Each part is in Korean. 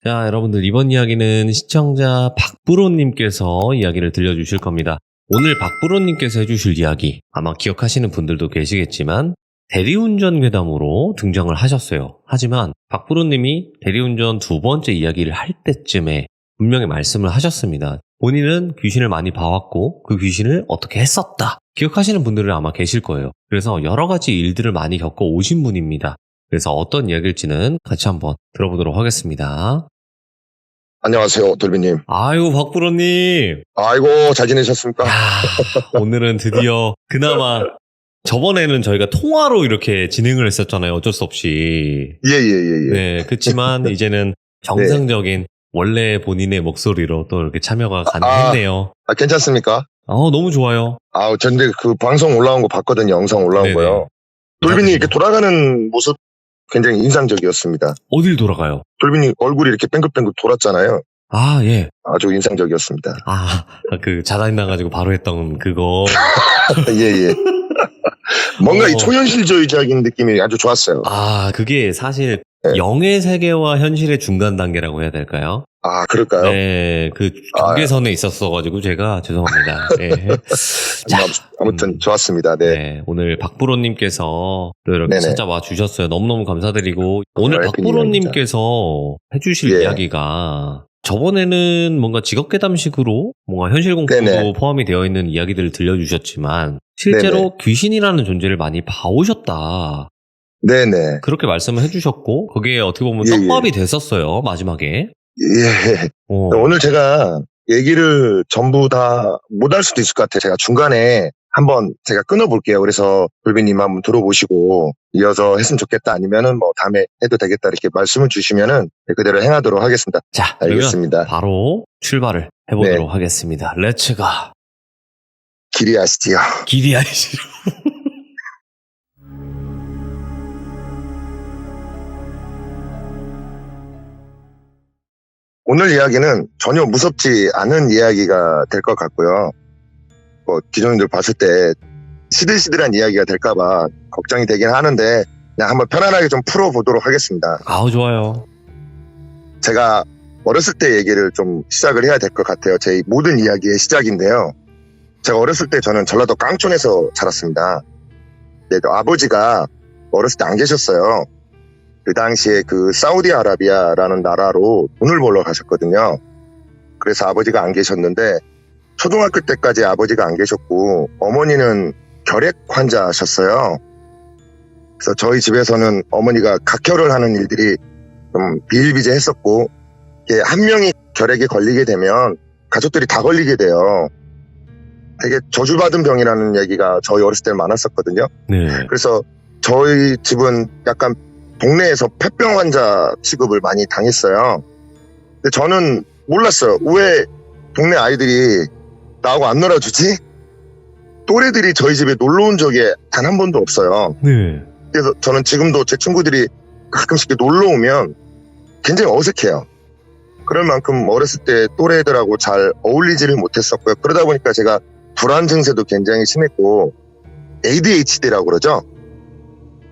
자, 여러분들 이번 이야기는 시청자 박부로님께서 이야기를 들려주실 겁니다. 오늘 박부로님께서 해주실 이야기 아마 기억하시는 분들도 계시겠지만 대리운전 괴담으로 등장을 하셨어요. 하지만 박부로님이 대리운전 두 번째 이야기를 할 때쯤에 분명히 말씀을 하셨습니다. 본인은 귀신을 많이 봐왔고 그 귀신을 어떻게 했었다. 기억하시는 분들은 아마 계실 거예요. 그래서 여러 가지 일들을 많이 겪어 오신 분입니다. 그래서 어떤 이야기일지는 같이 한번 들어보도록 하겠습니다. 안녕하세요, 돌비님. 아유, 박부로님. 아이고, 잘 지내셨습니까? 야, 오늘은 드디어 그나마 저번에는 저희가 통화로 이렇게 진행을 했었잖아요. 어쩔 수 없이. 예. 네, 그렇지만 이제는 정상적인 원래 본인의 목소리로 또 이렇게 참여가 가능했네요. 괜찮습니까? 너무 좋아요. 근데 그 방송 올라온 거 봤거든요. 영상 올라온 네네. 거요. 돌비님 이렇게 돌아가는 모습 굉장히 인상적이었습니다. 어딜 돌아가요? 돌비님 얼굴이 이렇게 뱅글뱅글 돌았잖아요. 아, 예. 아주 인상적이었습니다. 그 자다니 나가지고 바로 했던 그거. 예. 뭔가 이 초현실주의적인 느낌이 아주 좋았어요. 그게 사실 네. 영의 세계와 현실의 중간 단계라고 해야 될까요? 그럴까요? 네, 그 경계선에 있었어가지고 제가 죄송합니다. 네. 자, 아무튼 좋았습니다. 네. 네, 오늘 박부로님께서 또 이렇게 네네. 찾아와 주셨어요. 너무너무 감사드리고 오늘 네, 박부로님께서 해주실 예. 이야기가 저번에는 뭔가 직업괴담식으로 뭔가 현실 공포도 네네. 포함이 되어 있는 이야기들을 들려주셨지만 실제로 네네. 귀신이라는 존재를 많이 봐오셨다. 네네. 그렇게 말씀을 해주셨고 거기에 어떻게 보면 예, 떡밥이 됐었어요. 마지막에. 예. 오늘 제가 얘기를 전부 다 못할 수도 있을 것 같아요. 제가 중간에 한번 제가 끊어볼게요. 그래서 돌비님 한번 들어보시고 이어서 했으면 좋겠다 아니면은 뭐 다음에 해도 되겠다 이렇게 말씀을 주시면은 그대로 행하도록 하겠습니다. 자, 알겠습니다. 그러면 바로 출발을 해보도록 하겠습니다. 렛츠가. 길이 아시지요? 길이 아니시죠? 오늘 이야기는 전혀 무섭지 않은 이야기가 될 것 같고요. 기존인들 봤을 때 시들시들한 이야기가 될까봐 걱정이 되긴 하는데 그냥 한번 편안하게 좀 풀어보도록 하겠습니다. 좋아요. 제가 어렸을 때 얘기를 좀 시작을 해야 될 것 같아요. 제 모든 이야기의 시작인데요. 제가 어렸을 때 저는 전라도 깡촌에서 자랐습니다. 아버지가 어렸을 때 안 계셨어요. 그 당시에 그 사우디아라비아라는 나라로 돈을 벌러 가셨거든요. 그래서 아버지가 안 계셨는데 초등학교 때까지 아버지가 안 계셨고 어머니는 결핵 환자셨어요. 그래서 저희 집에서는 어머니가 각혈을 하는 일들이 좀 비일비재했었고 한 명이 결핵에 걸리게 되면 가족들이 다 걸리게 돼요. 되게 저주받은 병이라는 얘기가 저희 어렸을 때 많았었거든요. 네. 그래서 저희 집은 약간 동네에서 폐병 환자 취급을 많이 당했어요. 근데 저는 몰랐어요. 왜 동네 아이들이 나하고 안 놀아주지? 또래들이 저희 집에 놀러 온 적이 단 한 번도 없어요. 네. 그래서 저는 지금도 제 친구들이 가끔씩 놀러 오면 굉장히 어색해요. 그럴 만큼 어렸을 때 또래들하고 잘 어울리지를 못했었고요. 그러다 보니까 제가 불안 증세도 굉장히 심했고 ADHD라고 그러죠.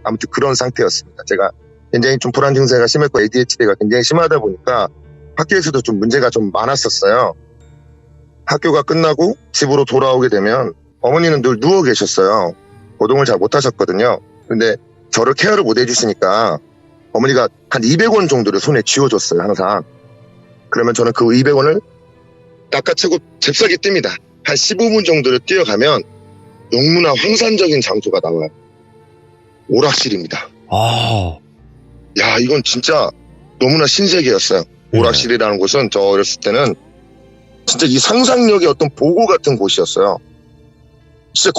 아무튼 그런 상태였습니다. 제가 굉장히 좀 불안 증세가 심했고 ADHD가 굉장히 심하다 보니까 학교에서도 좀 문제가 좀 많았었어요. 학교가 끝나고 집으로 돌아오게 되면 어머니는 늘 누워 계셨어요. 거동을 잘 못하셨거든요. 근데 저를 케어를 못 해주시니까 어머니가 한 200원 정도를 손에 쥐어줬어요, 항상. 그러면 저는 그 200원을 낚아채고 잽싸게 뜁니다. 한 15분 정도를 뛰어가면 너무나 황산적인 장소가 나와요. 오락실입니다. 야, 이건 진짜 너무나 신세계였어요. 오락실이라는 곳은 저 어렸을 때는 진짜 이 상상력의 어떤 보고 같은 곳이었어요. 진짜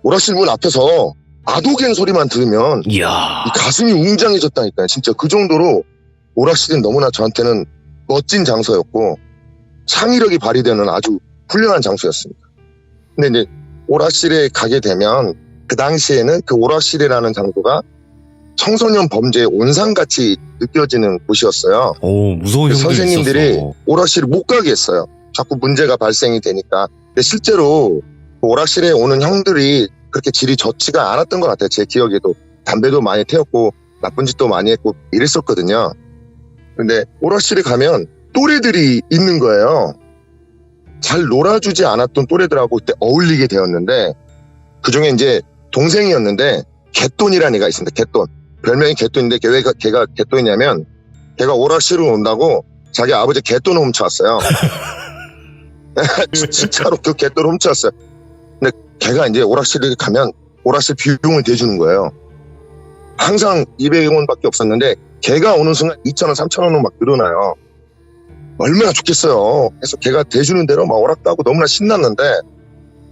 오락실 문 앞에서 아도겐 소리만 들으면 이야. 이 가슴이 웅장해졌다니까요. 진짜 그 정도로 오락실은 너무나 저한테는 멋진 장소였고 창의력이 발휘되는 아주 훌륭한 장소였습니다. 근데 이제 오락실에 가게 되면 그 당시에는 그 오락실이라는 장소가 청소년 범죄의 온상같이 느껴지는 곳이었어요. 무서운 형들이 선생님들이 있었어. 오락실을 못 가게 했어요. 자꾸 문제가 발생이 되니까. 근데 실제로 오락실에 오는 형들이 그렇게 질이 좋지가 않았던 것 같아요. 제 기억에도 담배도 많이 태웠고 나쁜 짓도 많이 했고 이랬었거든요. 근데 오락실에 가면 또래들이 있는 거예요. 잘 놀아주지 않았던 또래들하고 그때 어울리게 되었는데, 그 중에 이제 동생이었는데 개돈이라는 애가 있습니다. 개돈. 별명이 개돈인데 걔가 개돈이냐면, 걔가 오락실을 온다고 자기 아버지 개돈을 훔쳐왔어요. 진짜로 그 개돈을 훔쳐왔어요. 근데 걔가 이제 오락실에 가면 오락실 비용을 대주는 거예요. 항상 200원밖에 없었는데 걔가 오는 순간 2,000원, 3,000원으로 막 늘어나요. 얼마나 좋겠어요. 그래서 걔가 대주는 대로 막 오락도 하고 너무나 신났는데,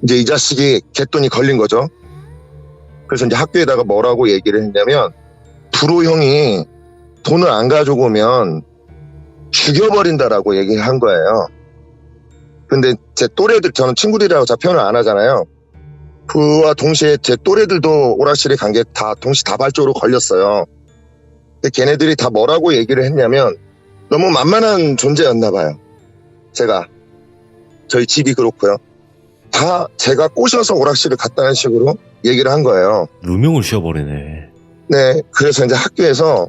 이제 이 자식이 개돈이 걸린 거죠. 그래서 이제 학교에다가 뭐라고 얘기를 했냐면, 불호 형이 돈을 안 가져오면 죽여버린다라고 얘기를 한 거예요. 근데 제 또래들, 저는 친구들이라고 잘 표현을 안 하잖아요. 그와 동시에 제 또래들도 오락실에 간 게 다 동시다발적으로 걸렸어요. 근데 걔네들이 다 뭐라고 얘기를 했냐면, 너무 만만한 존재였나 봐요. 제가. 저희 집이 그렇고요. 다 제가 꼬셔서 오락실을 갔다는 식으로 얘기를 한 거예요. 누명을 씌워버리네. 네, 그래서 이제 학교에서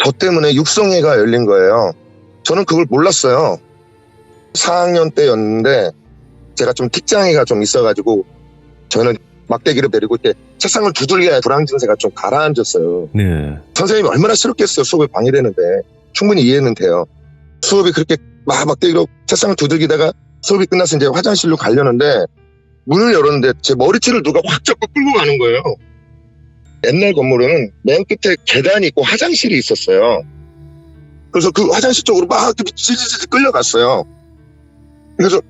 저 때문에 육성회가 열린 거예요. 저는 그걸 몰랐어요. 4학년 때였는데 제가 좀 특장애가 좀 있어가지고 저는 막대기를 내리고 때 책상을 두들겨야 불안 증세가 좀 가라앉았어요. 네. 선생님이 얼마나 싫었겠어요. 수업에 방해되는데. 충분히 이해는 돼요. 수업이 그렇게 막대기로 책상을 두들기다가 수업이 끝나서 이제 화장실로 가려는데 문을 열었는데 제 머리채를 누가 확 잡고 끌고 가는 거예요. 옛날 건물은 맨 끝에 계단이 있고 화장실이 있었어요. 그래서 그 화장실 쪽으로 막 지지지 끌려갔어요. 그래서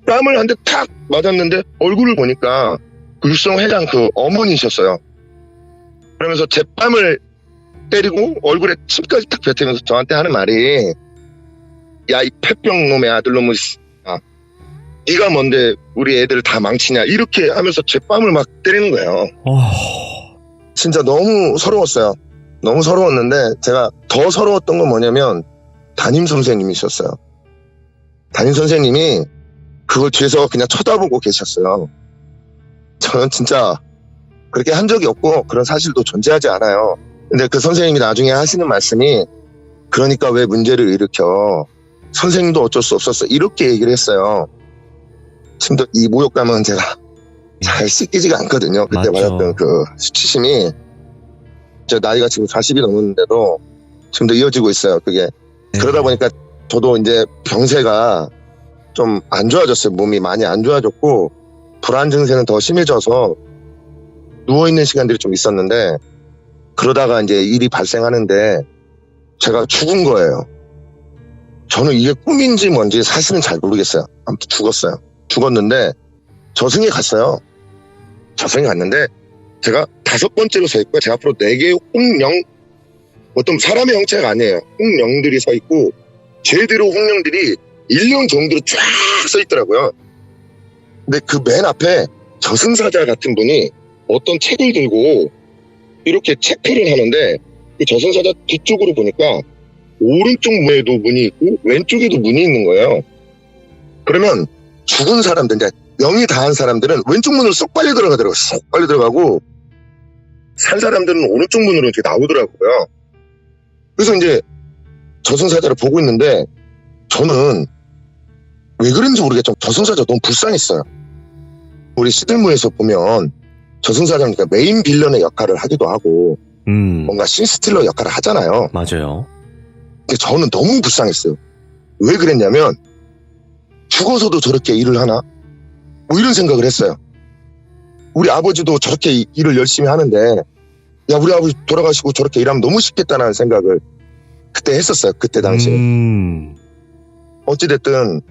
뺨을 한 대 탁 맞았는데 얼굴을 보니까 그 육성회장 그 어머니셨어요. 그러면서 제 뺨을 때리고 얼굴에 침까지 탁 뱉으면서 저한테 하는 말이, 야, 이 폐병 놈의 아들놈의 네가 뭔데 우리 애들 다 망치냐, 이렇게 하면서 제 뺨을 막 때리는 거예요. 진짜 너무 서러웠어요. 너무 서러웠는데 제가 더 서러웠던 건 뭐냐면 담임 선생님이셨어요. 담임 선생님이 그걸 뒤에서 그냥 쳐다보고 계셨어요. 저는 진짜 그렇게 한 적이 없고 그런 사실도 존재하지 않아요. 근데 그 선생님이 나중에 하시는 말씀이, 그러니까 왜 문제를 일으켜, 선생님도 어쩔 수 없었어, 이렇게 얘기를 했어요. 지금도 이 모욕감은 제가 잘 씻기지가 않거든요. 그때 맞죠. 받았던 그 수치심이. 저 나이가 지금 40이 넘었는데도 지금도 이어지고 있어요, 그게. 네. 그러다 보니까 저도 이제 병세가 좀 안 좋아졌어요. 몸이 많이 안 좋아졌고 불안 증세는 더 심해져서 누워있는 시간들이 좀 있었는데, 그러다가 이제 일이 발생하는데 제가 죽은 거예요. 저는 이게 꿈인지 뭔지 사실은 잘 모르겠어요. 아무튼 죽었어요. 죽었는데 저승에 갔어요. 저승에 갔는데 제가 5번째로 서 있고 제 앞으로 4개의 홍령, 어떤 사람의 형체가 아니에요. 홍령들이 서 있고 제대로 홍령들이 1년 정도로 쫙 서 있더라고요. 근데 그 맨 앞에 저승사자 같은 분이 어떤 책을 들고 이렇게 체크를 하는데, 그 저승사자 뒤쪽으로 보니까 오른쪽 문에도 문이 있고 왼쪽에도 문이 있는 거예요. 그러면 죽은 사람들, 이제 영이 다한 사람들은 왼쪽 문으로 쏙 빨리 들어가더라고요. 쏙 빨리 들어가고 산 사람들은 오른쪽 문으로 이렇게 나오더라고요. 그래서 이제 저승사자를 보고 있는데 저는 왜 그런지 모르겠지만 저승사자가 너무 불쌍했어요. 우리 시들무에서 보면 저승사자니까 메인 빌런의 역할을 하기도 하고 뭔가 신스틸러 역할을 하잖아요. 맞아요. 근데 저는 너무 불쌍했어요. 왜 그랬냐면 죽어서도 저렇게 일을 하나? 뭐 이런 생각을 했어요. 우리 아버지도 저렇게 일을 열심히 하는데, 야, 우리 아버지 돌아가시고 저렇게 일하면 너무 쉽겠다는 생각을 그때 했었어요. 그때 당시에. 어찌됐든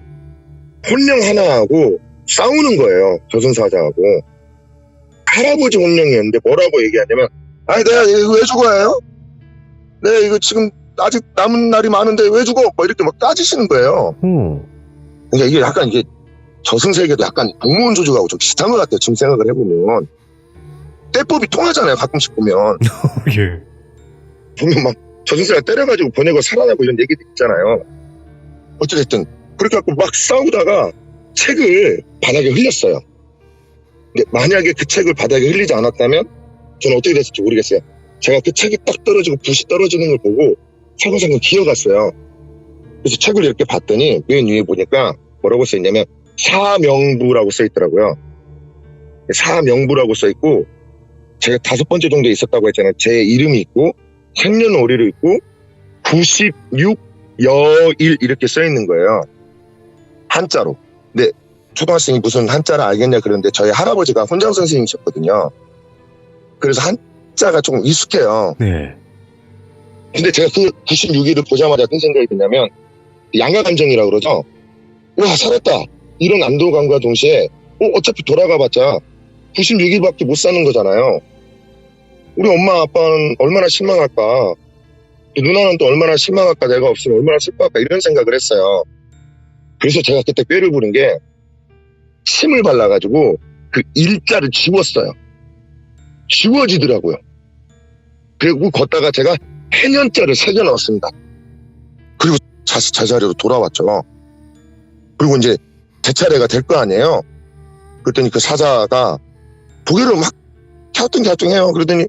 혼령 하나하고 싸우는 거예요. 저승사자하고. 할아버지 혼령이었는데 뭐라고 얘기하냐면, 아니 내가 이거 왜 죽어요? 내가 이거 지금 아직 남은 날이 많은데 왜 죽어? 뭐 이렇게 막 따지시는 거예요. 그러니까 이게 약간 이게 저승세계도 약간 공무원 조직하고 좀 비슷한 것 같아요. 지금 생각을 해보면. 때법이 통하잖아요. 가끔씩 보면. 예. 보면 막 저승사가 때려가지고 보내고 살아나고 이런 얘기도 있잖아요. 어찌됐든 그렇게 갖고 막 싸우다가 책을 바닥에 흘렸어요. 근데 만약에 그 책을 바닥에 흘리지 않았다면 저는 어떻게 됐을지 모르겠어요. 제가 그 책이 딱 떨어지고 붓이 떨어지는 걸 보고 차근차근 기어갔어요. 그래서 책을 이렇게 봤더니 맨 위에 보니까 뭐라고 써있냐면 사명부라고 써있더라고요. 사명부라고 써있고 제가 5번째 정도에 있었다고 했잖아요. 제 이름이 있고 생년월일이 있고 96여일 이렇게 써있는 거예요. 한자로. 근데 초등학생이 무슨 한자를 알겠냐 그러는데 저희 할아버지가 훈장 선생님이셨거든요. 그래서 한자가 조금 익숙해요. 네. 근데 제가 그 96일을 보자마자 어떤 생각이 드냐면 양가감정이라고 그러죠. 와 살았다 이런 안도감과 동시에 어차피 돌아가봤자 96일밖에 못 사는 거잖아요. 우리 엄마 아빠는 얼마나 실망할까, 누나는 또 얼마나 실망할까, 내가 없으면 얼마나 슬퍼할까 이런 생각을 했어요. 그래서 제가 그때 꾀를 부린 게 침을 발라가지고 그 일자를 지웠어요. 지워지더라고요. 그리고 걷다가 제가 해년자를 새겨 넣었습니다. 그리고 다시 제자리로 돌아왔죠. 그리고 이제 제 차례가 될 거 아니에요. 그랬더니 그 사자가 고개를 막 갸우뚱갸우뚱해요. 그러더니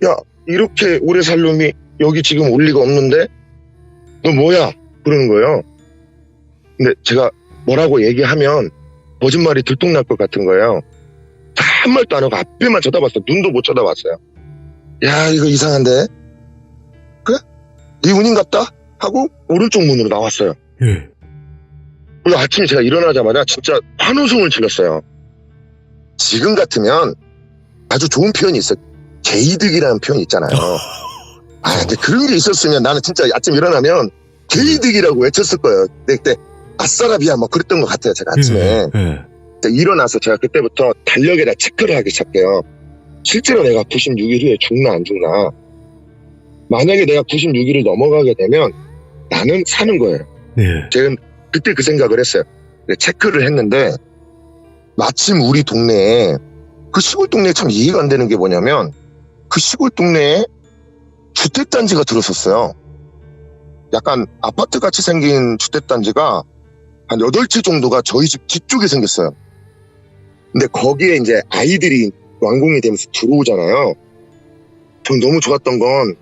야 이렇게 오래 살 놈이 여기 지금 올 리가 없는데 너 뭐야? 그러는 거예요. 근데 제가 뭐라고 얘기하면 거짓말이 들통날 것 같은 거예요. 한 말도 안 하고 앞에만 쳐다봤어요. 눈도 못 쳐다봤어요. 야 이거 이상한데? 그래? 네 운인갑다? 하고 오른쪽 문으로 나왔어요. 예. 그리고 아침에 제가 일어나자마자 진짜 환호성을 질렀어요. 지금 같으면 아주 좋은 표현이 있어요. 개이득이라는 표현이 있잖아요. 근데 그런 게 있었으면 나는 진짜 아침 일어나면 개이득이라고 외쳤을 거예요. 그때 아싸라비아 뭐 그랬던 것 같아요. 제가 아침에. 일어나서 제가 그때부터 달력에다 체크를 하기 시작해요. 실제로 내가 96일 후에 죽나 안 죽나. 만약에 내가 96일을 넘어가게 되면 나는 사는 거예요. 네. 제가 그때 그 생각을 했어요. 체크를 했는데 마침 우리 동네에 그 시골 동네에 참 이해가 안 되는 게 뭐냐면 그 시골 동네에 주택단지가 들어섰어요. 약간 아파트같이 생긴 주택단지가 한 8채 정도가 저희 집 뒤쪽에 생겼어요. 근데 거기에 이제 아이들이 완공이 되면서 들어오잖아요. 전 너무 좋았던 건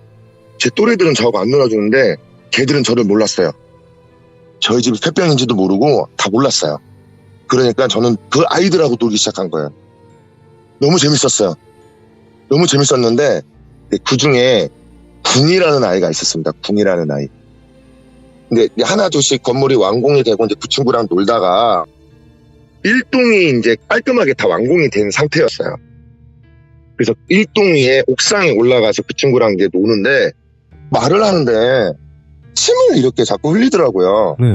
제 또래들은 저하고 안 놀아주는데 걔들은 저를 몰랐어요. 저희 집이 폐병인지도 모르고 다 몰랐어요. 그러니까 저는 그 아이들하고 놀기 시작한 거예요. 너무 재밌었어요. 너무 재밌었는데 그 중에 궁이라는 아이가 있었습니다. 궁이라는 아이. 근데 하나 둘씩 건물이 완공이 되고 이제 그 친구랑 놀다가 1동이 이제 깔끔하게 다 완공이 된 상태였어요. 그래서 1동 위에 옥상에 올라가서 그 친구랑 이제 노는데 말을 하는데 침을 이렇게 자꾸 흘리더라고요. 네.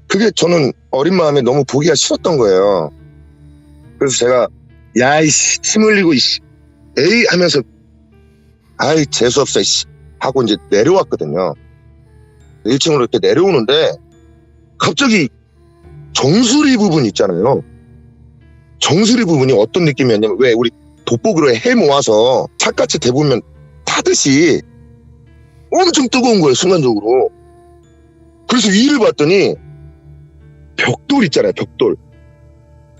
그게 저는 어린 마음에 너무 보기가 싫었던 거예요. 그래서 제가 야이씨 침 흘리고 이씨 에이 하면서 아이 재수없어 이씨 하고 이제 내려왔거든요. 1층으로 이렇게 내려오는데 갑자기 정수리 부분 있잖아요. 정수리 부분이 어떤 느낌이었냐면 왜 우리 돋보기로 해 모아서 찻같이 대보면 타듯이 엄청 뜨거운 거예요. 순간적으로. 그래서 위를 봤더니 벽돌 있잖아요. 벽돌.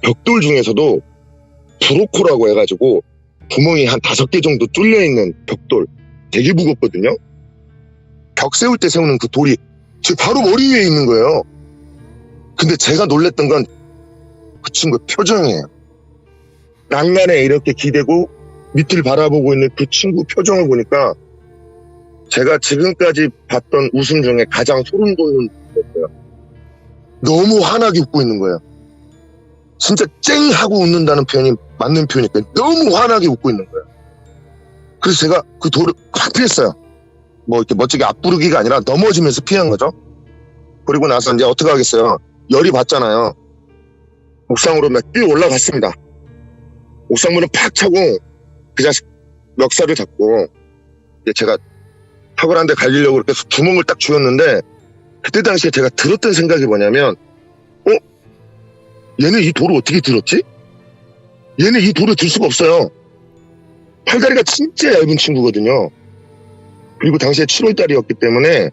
벽돌 중에서도 브로코라고 해가지고 구멍이 한 5개 정도 뚫려있는 벽돌. 되게 무겁거든요. 벽 세울 때 세우는 그 돌이 제 바로 머리 위에 있는 거예요. 근데 제가 놀랬던 건 그 친구의 표정이에요. 낭만에 이렇게 기대고 밑을 바라보고 있는 그 친구 표정을 보니까 제가 지금까지 봤던 웃음 중에 가장 소름 돋는 웃음이었어요. 너무 환하게 웃고 있는 거예요. 진짜 쨍 하고 웃는다는 표현이 맞는 표현이니까 너무 환하게 웃고 있는 거예요. 그래서 제가 그 돌을 확 피했어요. 뭐 이렇게 멋지게 앞부르기가 아니라 넘어지면서 피한 거죠. 그리고 나서 이제 어떻게 하겠어요. 열이 받잖아요. 옥상으로 막 뛰어 올라갔습니다. 옥상문을 팍 차고 그 자식 멱살을 잡고 이제 제가 턱을 한 대 갈기려고 이렇게 주먹을 딱 쥐었는데 그때 당시에 제가 들었던 생각이 뭐냐면 얘는 이 돌을 어떻게 들었지? 얘는 이 돌을 들 수가 없어요. 팔다리가 진짜 얇은 친구거든요. 그리고 당시에 7월달이었기 때문에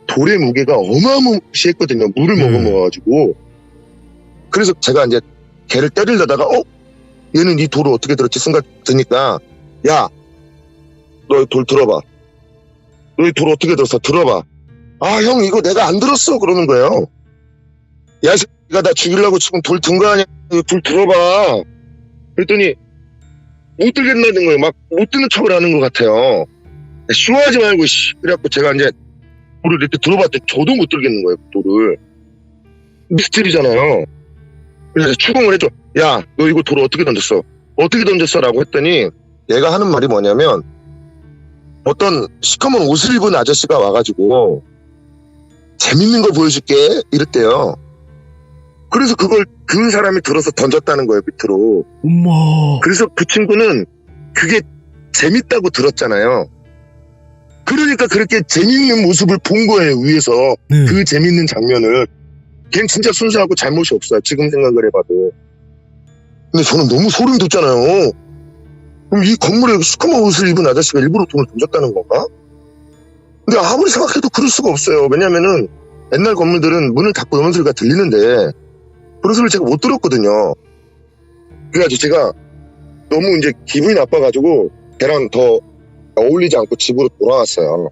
돌의 무게가 어마무시했거든요. 물을 머금어가지고. 그래서 제가 이제 걔를 때리려다가 얘는 이 돌을 어떻게 들었지 생각 드니까 야 너 돌 들어봐. 너희 돌 어떻게 들었어? 들어봐. 아, 형, 이거 내가 안 들었어. 그러는 거예요. 야, 이 새끼가 나 죽이려고 지금 돌 든 거 아니야? 이거 돌 들어봐. 그랬더니, 못 들겠다는 거예요. 막, 못 듣는 척을 하는 것 같아요. 쇼하지 말고, 씨. 그래갖고 제가 이제, 돌을 이렇게 들어봤더니 저도 못 들겠는 거예요, 돌을. 미스тер이잖아요. 그래서 추궁을 했죠. 야, 너 이거 돌을 어떻게 던졌어? 어떻게 던졌어? 라고 했더니, 얘가 하는 말이 뭐냐면, 어떤 시커먼 옷을 입은 아저씨가 와가지고, 재밌는 거 보여줄게. 이랬대요. 그래서 그걸 그 사람이 들어서 던졌다는 거예요, 밑으로. 엄마. 그래서 그 친구는 그게 재밌다고 들었잖아요. 그러니까 그렇게 재밌는 모습을 본 거예요, 위에서. 네. 그 재밌는 장면을. 걔는 진짜 순수하고 잘못이 없어요, 지금 생각을 해봐도. 근데 저는 너무 소름 돋잖아요. 그럼 이 건물에 시커먼 옷을 입은 아저씨가 일부러 돈을 던졌다는 건가? 근데 아무리 생각해도 그럴 수가 없어요. 왜냐면은 옛날 건물들은 문을 닫고 여는 소리가 들리는데 그런 소리를 제가 못 들었거든요. 그래가지고 제가 너무 이제 기분이 나빠가지고 걔랑 더 어울리지 않고 집으로 돌아왔어요.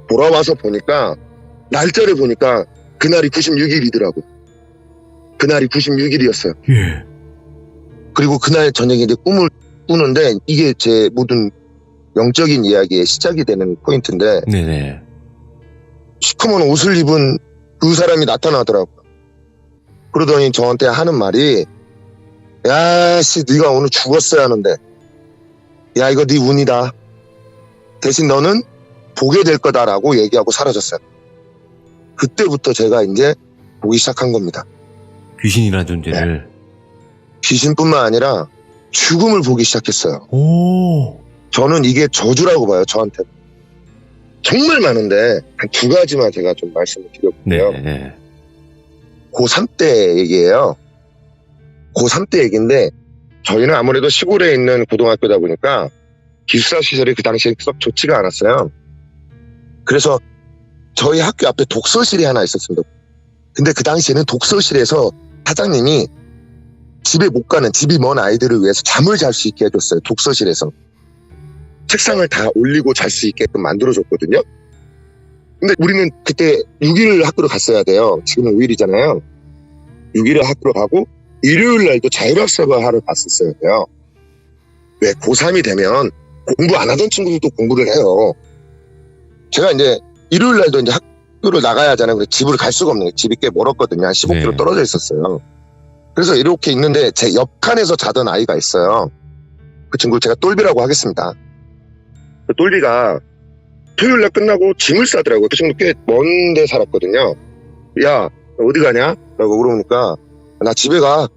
돌아와서 보니까 날짜를 보니까 그날이 96일이더라고. 그날이 96일이었어요. 예. 그리고 그날 저녁에 이제 꿈을 꾸는데 이게 제 모든 영적인 이야기의 시작이 되는 포인트인데 네네. 시커먼 옷을 입은 그 사람이 나타나더라고요. 그러더니 저한테 하는 말이 야씨 네가 오늘 죽었어야 하는데 야 이거 네 운이다. 대신 너는 보게 될 거다라고 얘기하고 사라졌어요. 그때부터 제가 이제 보기 시작한 겁니다. 귀신이라는 존재를. 귀신뿐만 아니라 죽음을 보기 시작했어요. 오. 저는 이게 저주라고 봐요, 저한테. 정말 많은데 한 두 가지만 제가 좀 말씀을 드려볼게요. 네. 고3 때 얘기예요. 고3 때 얘기인데 저희는 아무래도 시골에 있는 고등학교다 보니까 기숙사 시설이 그 당시에 썩 좋지가 않았어요. 그래서 저희 학교 앞에 독서실이 하나 있었습니다. 근데 그 당시에는 독서실에서 사장님이 집에 못 가는 집이 먼 아이들을 위해서 잠을 잘 수 있게 해줬어요. 독서실에서. 책상을 다 올리고 잘 수 있게끔 만들어줬거든요. 근데 우리는 그때 6일 학교를 갔어야 돼요. 지금은 5일이잖아요. 6일을 학교를 가고 일요일 날도 자율학습을 하러 갔었어야 돼요. 왜 고3이 되면 공부 안 하던 친구들도 공부를 해요. 제가 이제 일요일 날도 이제 학교를 나가야 하잖아요. 근데 집을 갈 수가 없는 거예요. 집이 꽤 멀었거든요. 한 15km 네. 떨어져 있었어요. 그래서 이렇게 있는데 제 옆칸에서 자던 아이가 있어요. 그 친구를 제가 똘비라고 하겠습니다. 그 똘비가 토요일 날 끝나고 짐을 싸더라고요. 그 친구 꽤 먼데 살았거든요. 야, 너 어디 가냐? 라고 물어보니까 나 집에 가.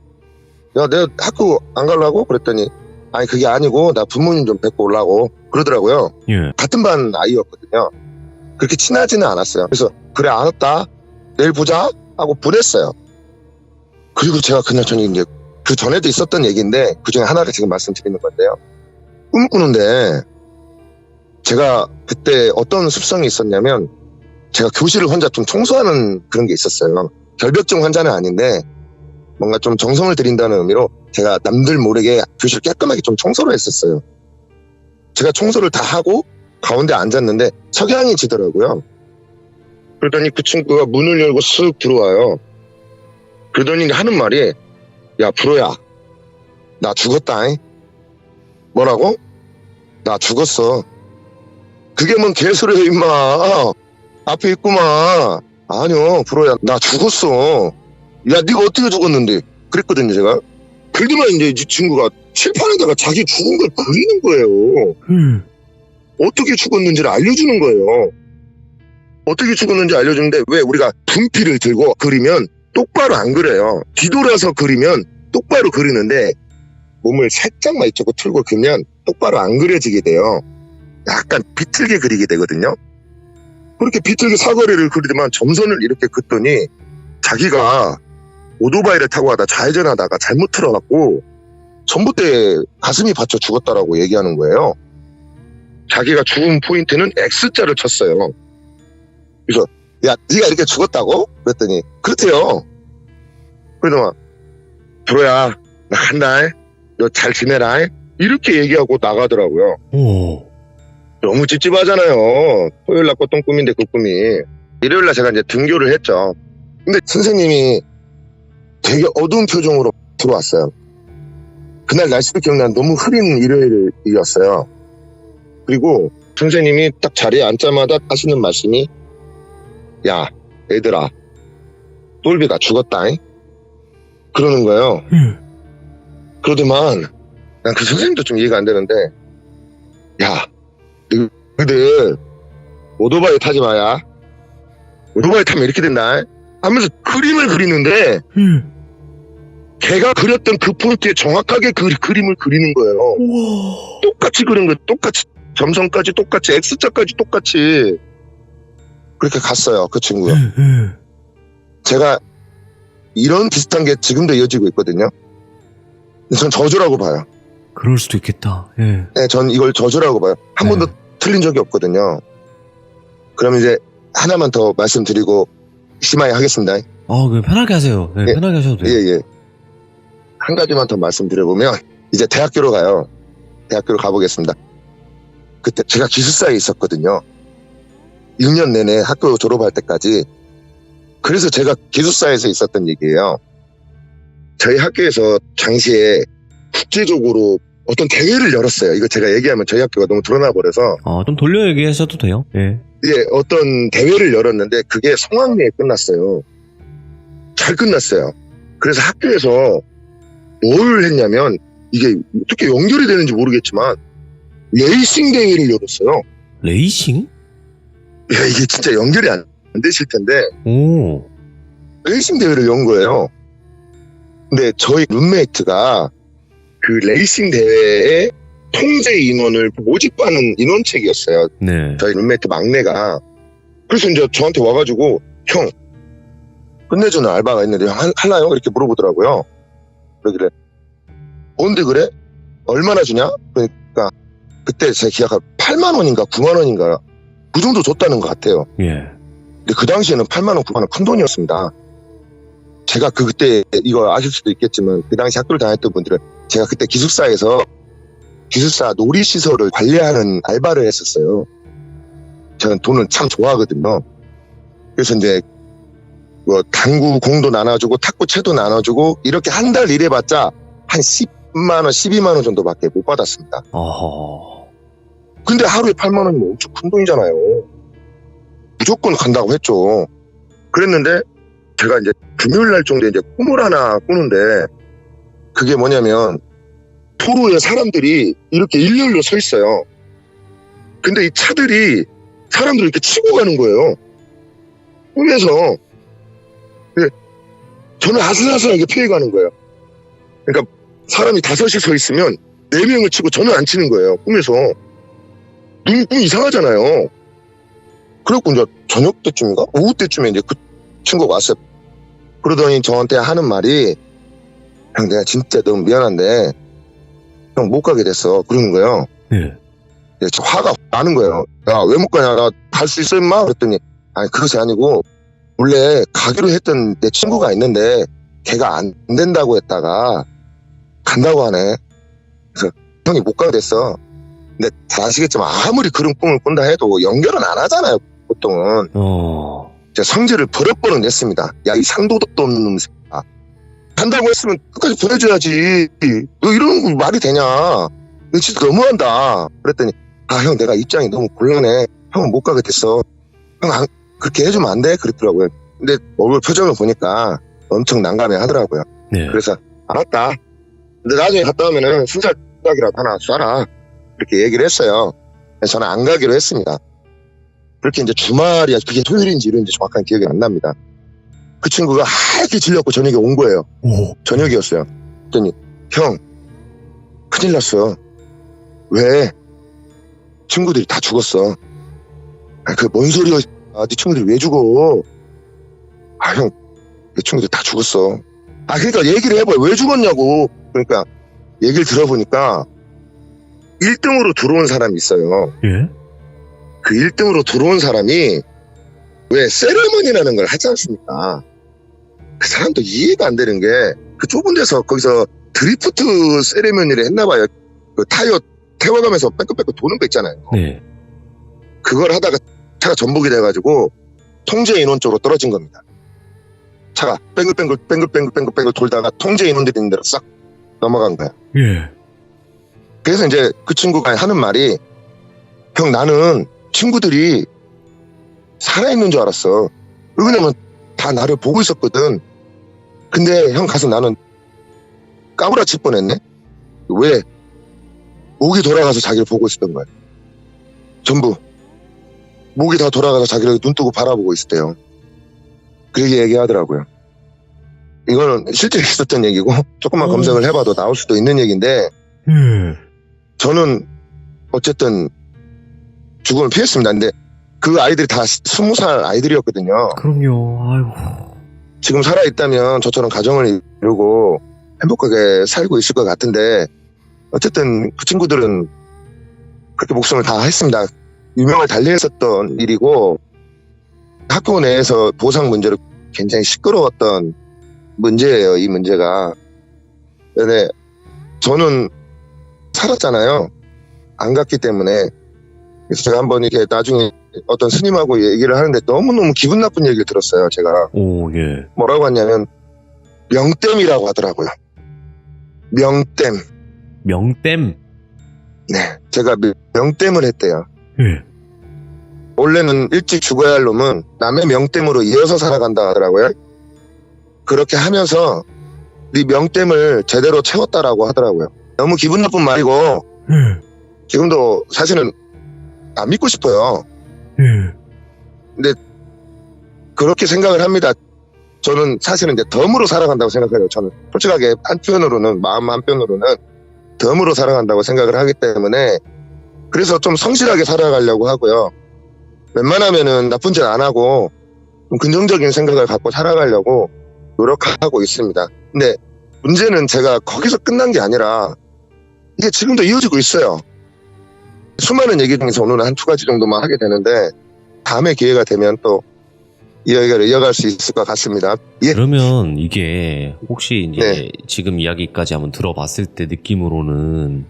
야, 내가 학교 안 가려고? 그랬더니 아니 그게 아니고 나 부모님 좀 뵙고 오려고 그러더라고요. 예. 같은 반 아이였거든요. 그렇게 친하지는 않았어요. 그래서 그래 알았다. 내일 보자 하고 보냈어요. 그리고 제가 그날 저녁 이제 그 전에도 있었던 얘기인데 그 중에 하나를 지금 말씀드리는 건데요. 꿈을 꾸는데 제가 그때 어떤 습성이 있었냐면 제가 교실을 혼자 좀 청소하는 그런 게 있었어요. 결벽증 환자는 아닌데 뭔가 좀 정성을 들인다는 의미로 제가 남들 모르게 교실 깔끔하게 좀 청소를 했었어요. 제가 청소를 다 하고 가운데 앉았는데 석양이 지더라고요. 그러더니 그 친구가 문을 열고 쓱 들어와요. 그러더니 하는 말이 야 프로야 나 죽었다. 뭐라고? 나 죽었어. 그게 뭔 개소리야 임마. 앞에 있구만. 아니요 프로야 나 죽었어. 야 네가 어떻게 죽었는데? 그랬거든요 제가. 그러더만 이제 이 친구가 칠판에다가 자기 죽은 걸 그리는 거예요. 어떻게 죽었는지를 알려주는 거예요. 어떻게 죽었는지 알려주는데 왜 우리가 분필을 들고 그리면 똑바로 안 그려요. 뒤돌아서 그리면 똑바로 그리는데 몸을 살짝만 이쪽으로 틀고 그리면 똑바로 안 그려지게 돼요. 약간 비틀게 그리게 되거든요. 그렇게 비틀게 사거리를 그리더만 점선을 이렇게 긋더니 자기가 오토바이를 타고 가다 좌회전하다가 잘못 틀어갖고 전봇대에 가슴이 받쳐 죽었다라고 얘기하는 거예요. 자기가 죽은 포인트는 X자를 쳤어요. 그래서 야 네가 이렇게 죽었다고? 그랬더니 그렇대요. 그러더만 프로야 나 간다. 너 잘 지내라. 이렇게 얘기하고 나가더라고요. 오. 너무 찝찝하잖아요. 토요일 날 꿨던 꿈인데 그 꿈이. 일요일 날 제가 이제 등교를 했죠. 근데 선생님이 되게 어두운 표정으로 들어왔어요. 그날 날씨도 기억나는 너무 흐린 일요일이었어요. 그리고 선생님이 딱 자리에 앉자마자 하시는 말씀이 야 얘들아 똘비가 죽었다잉 그러는 거예요. 그러더만 난 그 선생님도 좀 이해가 안 되는데 야 너희들 오토바이 타지 마야. 오토바이 타면 이렇게 된다 하면서 그림을 그리는데 걔가 그렸던 그 포인트에 정확하게 그 그림을 그리는 거예요. 우와. 똑같이 그린 거예요. 똑같이 점선까지 똑같이 X자까지 똑같이 그렇게 갔어요. 그 친구가. 제가 이런 비슷한 게 지금도 이어지고 있거든요. 전 저주라고 봐요. 그럴 수도 있겠다. 예. 네, 전 이걸 저주라고 봐요. 한 번도 틀린 적이 없거든요. 그럼 이제 하나만 더 말씀드리고 심하게 하겠습니다. 그냥 편하게 하세요. 네, 예. 편하게 하셔도 돼요. 예. 한 가지만 더 말씀드려보면 이제 대학교로 가요. 대학교로 가보겠습니다. 그때 제가 기숙사에 있었거든요. 6년 내내 학교 졸업할 때까지. 그래서 제가 기숙사에서 있었던 얘기예요. 저희 학교에서 당시에 국제적으로 어떤 대회를 열었어요. 이거 제가 얘기하면 저희 학교가 너무 드러나 버려서. 좀 돌려 얘기하셔도 돼요. 예. 예, 어떤 대회를 열었는데 그게 성황리에 끝났어요. 잘 끝났어요. 그래서 학교에서 뭘 했냐면 이게 어떻게 연결이 되는지 모르겠지만 레이싱 대회를 열었어요. 레이싱? 야, 이게 진짜 연결이 안 되실 텐데 오. 레이싱 대회를 연 거예요. 근데 저희 룸메이트가 그 레이싱 대회의 통제 인원을 모집하는 인원책이었어요. 네. 저희 룸메이트 막내가. 그래서 이제 저한테 와가지고 형 끝내주는 알바가 있는데 할라요? 이렇게 물어보더라고요. 그러길래 뭔데 그래? 얼마나 주냐? 그러니까 그때 제 기아가 8만 원인가 9만 원인가 그 정도 줬다는 것 같아요. 예. 근데 그 당시에는 8만 원 9만 원 큰 돈이었습니다. 제가 그때 이거 아실 수도 있겠지만 그 당시 학교를 다녔던 분들은 제가 그때 기숙사에서 기숙사 놀이시설을 관리하는 알바를 했었어요. 저는 돈을 참 좋아하거든요. 그래서 이제 뭐 당구 공도 나눠주고 탁구 채도 나눠주고 이렇게 한 달 일해봤자 한 10만 원 12만 원 정도밖에 못 받았습니다. 어허. 근데 하루에 8만 원이면 엄청 큰 돈이잖아요. 무조건 간다고 했죠. 그랬는데 제가 이제 금요일 날 정도에 이제 꿈을 하나 꾸는데 그게 뭐냐면 도로에 사람들이 이렇게 일렬로 서 있어요. 근데 이 차들이 사람들을 이렇게 치고 가는 거예요. 꿈에서. 저는 아슬아슬하게 피해가는 거예요. 그러니까 사람이 5이 서 있으면 4명을 치고 저는 안 치는 거예요. 꿈에서. 꿈 이상하잖아요. 그래갖고 이제 저녁 때쯤인가? 오후 때쯤에 이제 그 친구가 왔어요. 그러더니 저한테 하는 말이 형 내가 진짜 너무 미안한데 형 못 가게 됐어. 그러는 거예요. 예. 화가 나는 거예요. 야, 왜 못 가냐? 나 갈 수 있어, 임마? 그랬더니, 아니, 그것이 아니고, 원래 가기로 했던 내 친구가 있는데, 걔가 안 된다고 했다가, 간다고 하네. 그래서, 형이 못 가게 됐어. 근데, 잘 아시겠지만, 아무리 그런 꿈을 꾼다 해도 연결은 안 하잖아요, 보통은. 제가 성질을 버럭버럭 냈습니다. 야, 이 상도덕도 없는 놈 새끼야. 간다고 했으면 끝까지 보내줘야지. 너 이런 거 말이 되냐? 너 진짜 너무한다. 그랬더니, 형 내가 입장이 너무 곤란해. 형은 못 가게 됐어. 형 그렇게 해주면 안 돼? 그랬더라고요. 근데 얼굴 표정을 보니까 엄청 난감해 하더라고요. 네. 그래서 알았다. 근데 나중에 갔다 오면은 순살닭이라도 하나 쏴라. 이렇게 얘기를 했어요. 그래서 저는 안 가기로 했습니다. 그렇게 이제 주말이야. 그게 토요일인지 일요일인지 정확한 기억이 안 납니다. 그 친구가 하얗게 질렸고 저녁에 온 거예요. 오. 저녁이었어요. 그랬더니 형 큰일 났어. 왜? 친구들이 다 죽었어. 그 뭔 소리야? 네 친구들이 왜 죽어? 형, 내 친구들 다 죽었어. 그러니까 얘기를 해봐요. 왜 죽었냐고. 그러니까 얘기를 들어보니까 1등으로 들어온 사람이 있어요. 예? 그 1등으로 들어온 사람이 왜 세레머니라는 걸 하지 않습니까? 그 사람도 이해가 안 되는 게 그 좁은 데서 거기서 드리프트 세레머니를 했나 봐요. 그 타이어 태워가면서 빼끗빼끗 도는 거 있잖아요. 네. 그걸 하다가 차가 전복이 돼가지고 통제 인원 쪽으로 떨어진 겁니다. 차가 뱅글뱅글 돌다가 통제 인원들이 있는 데로 싹 넘어간 거야. 예. 그래서 이제 그 친구가 하는 말이, 형, 나는 친구들이 살아있는 줄 알았어. 왜냐면 다 나를 보고 있었거든. 근데 형 가서 나는 까부라칠 뻔했네. 왜? 목이 돌아가서 자기를 보고 있었던 거야. 전부 목이 다 돌아가서 자기를 눈 뜨고 바라보고 있었대요. 그렇게 얘기하더라고요. 이거는 실제 있었던 얘기고 조금만 검색을 해봐도 나올 수도 있는 얘기인데, 예. 저는 어쨌든 죽음을 피했습니다. 근데 그 아이들이 다 20살 아이들이었거든요. 그럼요. 아이고. 지금 살아있다면 저처럼 가정을 이루고 행복하게 살고 있을 것 같은데, 어쨌든 그 친구들은 그렇게 목숨을 다 했습니다. 유명을 달리했었던 일이고, 학교 내에서 보상 문제로 굉장히 시끄러웠던 문제예요, 이 문제가. 근데 저는 살았잖아요. 안 갔기 때문에. 그래서 제가 한번 이렇게 나중에 어떤 스님하고 얘기를 하는데 너무너무 기분 나쁜 얘기를 들었어요, 제가. 오, 예. 뭐라고 하냐면, 명땜이라고 하더라고요. 명땜. 명땜. 네. 제가 명땜을 했대요. 예. 원래는 일찍 죽어야 할 놈은 남의 명땜으로 이어서 살아간다 하더라고요. 그렇게 하면서 네 명땜을 제대로 채웠다라고 하더라고요. 너무 기분 나쁜 말이고, 예. 지금도 사실은 안 믿고 싶어요. 예. 그렇게 생각을 합니다. 저는 사실은 이제 덤으로 살아간다고 생각해요. 저는 솔직하게 한편으로는, 마음 한편으로는 덤으로 살아간다고 생각을 하기 때문에, 그래서 좀 성실하게 살아가려고 하고요. 웬만하면은 나쁜 짓 안 하고 좀 긍정적인 생각을 갖고 살아가려고 노력하고 있습니다. 근데 문제는 제가 거기서 끝난 게 아니라 이게 지금도 이어지고 있어요. 수많은 얘기 중에서 오늘은 한 2가지 정도만 하게 되는데, 다음에 기회가 되면 또 이야기를 이어갈 수 있을 것 같습니다. 예. 그러면 이게 혹시 이제 네. 지금 이야기까지 한번 들어봤을 때 느낌으로는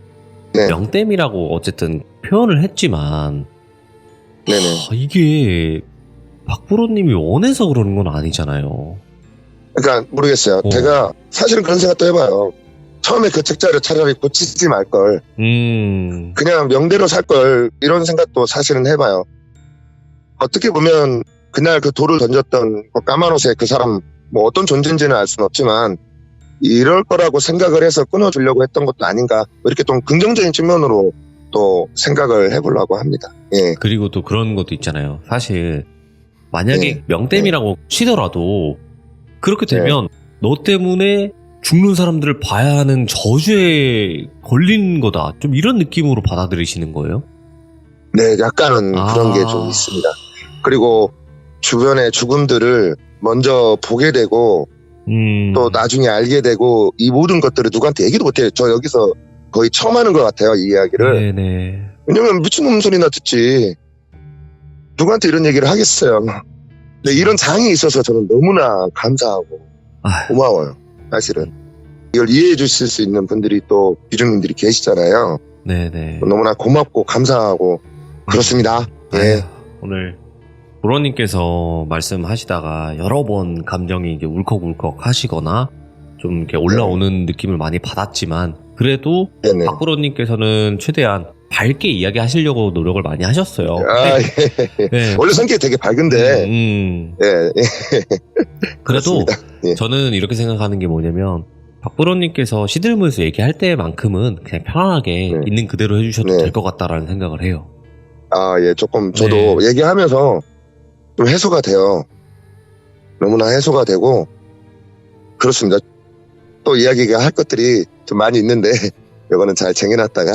네. 명땜이라고 어쨌든 표현을 했지만 네네. 이게 박프로님이 원해서 그러는 건 아니잖아요. 그러니까 모르겠어요. 제가 사실은 그런 생각도 해봐요. 처음에 그 책자를 차라리 고치지 말걸, 그냥 명대로 살걸, 이런 생각도 사실은 해봐요. 어떻게 보면 그날 그 돌을 던졌던 그 까만 옷에 그 사람 뭐 어떤 존재인지는 알 수는 없지만 이럴 거라고 생각을 해서 끊어주려고 했던 것도 아닌가, 이렇게 좀 긍정적인 측면으로 또 생각을 해보려고 합니다. 예. 그리고 또 그런 것도 있잖아요. 사실 만약에 네. 명땜이라고 치더라도 그렇게 되면 너 때문에 죽는 사람들을 봐야 하는 저주에 걸린 거다, 좀 이런 느낌으로 받아들이시는 거예요? 네, 약간은 그런 게 좀 있습니다. 그리고 주변의 죽음들을 먼저 보게 되고 또 나중에 알게 되고, 이 모든 것들을 누구한테 얘기도 못해요. 저 여기서 거의 처음 하는 것 같아요, 이 이야기를. 네네. 왜냐면 미친놈 소리나 듣지 누구한테 이런 얘기를 하겠어요. 근데 이런 장이 있어서 저는 너무나 감사하고 고마워요. 사실은 이걸 이해해 주실 수 있는 분들이 또 비중님들이 계시잖아요. 네네. 너무나 고맙고 감사하고 그렇습니다. 예. 오늘 브로님께서 말씀하시다가 여러 번 감정이 이제 울컥울컥 하시거나 좀 이렇게 올라오는 느낌을 많이 받았지만, 그래도 네네. 박브로님께서는 최대한 밝게 이야기하시려고 노력을 많이 하셨어요. 아, 예. 네. 원래 성격이 되게 밝은데, 예. 그래도 예. 저는 이렇게 생각하는 게 뭐냐면, 박브로님께서 시들무에서 얘기할 때만큼은 그냥 편안하게 네. 있는 그대로 해주셔도 네. 될 것 같다라는 생각을 해요. 아, 예. 조금 저도 얘기하면서 좀 해소가 돼요. 너무나 해소가 되고 그렇습니다. 또 이야기가 할 것들이 좀 많이 있는데 이거는 잘 쟁여놨다가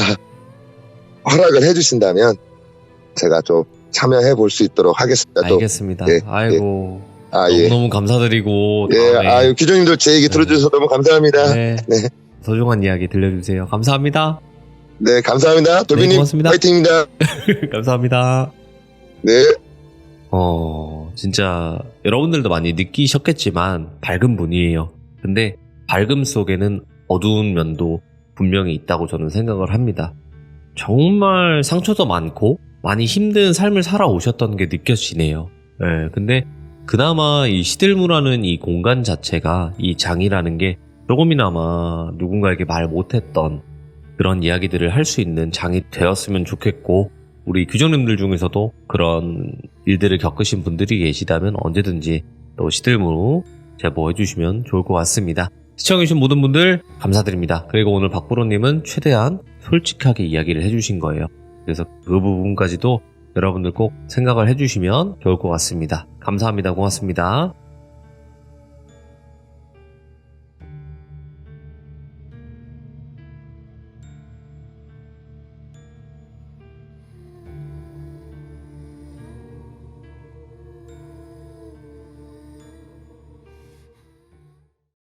허락을 해주신다면 제가 좀 참여해 볼 수 있도록 하겠습니다. 또. 알겠습니다. 예, 아이고, 예. 너무너무 감사드리고, 예, 다음에 아유, 기종님들 제 얘기 들어주셔서 너무 감사합니다. 네. 네. 소중한 이야기 들려주세요. 감사합니다. 네, 감사합니다. 돌비님, 고맙습니다. 화이팅입니다. 감사합니다. 네. 진짜 여러분들도 많이 느끼셨겠지만 밝은 분이에요. 근데 밝음 속에는 어두운 면도 분명히 있다고 저는 생각을 합니다. 정말 상처도 많고 많이 힘든 삶을 살아오셨던 게 느껴지네요. 예, 근데 그나마 이 시들무라는 이 공간 자체가, 이 장이라는 게 조금이나마 누군가에게 말 못했던 그런 이야기들을 할 수 있는 장이 되었으면 좋겠고, 우리 규정님들 중에서도 그런 일들을 겪으신 분들이 계시다면 언제든지 또 시들무 제보해 주시면 좋을 것 같습니다. 시청해주신 모든 분들 감사드립니다. 그리고 오늘 박프로님은 최대한 솔직하게 이야기를 해주신 거예요. 그래서 그 부분까지도 여러분들 꼭 생각을 해주시면 좋을 것 같습니다. 감사합니다. 고맙습니다.